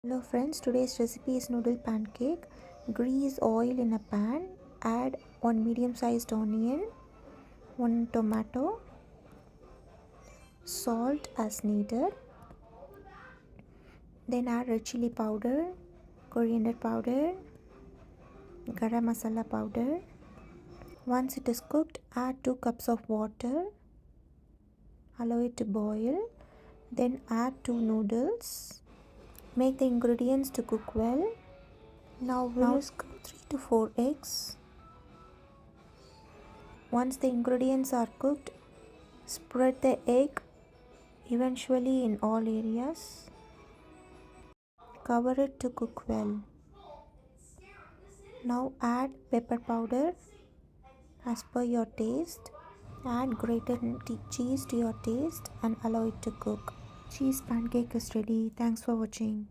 Hello friends, today's recipe is noodle pancake. Grease oil in a pan, add one medium sized onion, one tomato, salt as needed, then add red chili powder, coriander powder, garam masala powder. Once it is cooked, add 2 cups of water, allow it to boil, then add 2 noodles. Make the ingredients to cook well. Now whisk 3 to 4 eggs. Once the ingredients are cooked, spread the egg eventually in all areas. Cover it to cook well. Now add pepper powder as per your taste. Add grated cheese to your taste and allow it to cook. Cheese pancake is ready. Thanks for watching.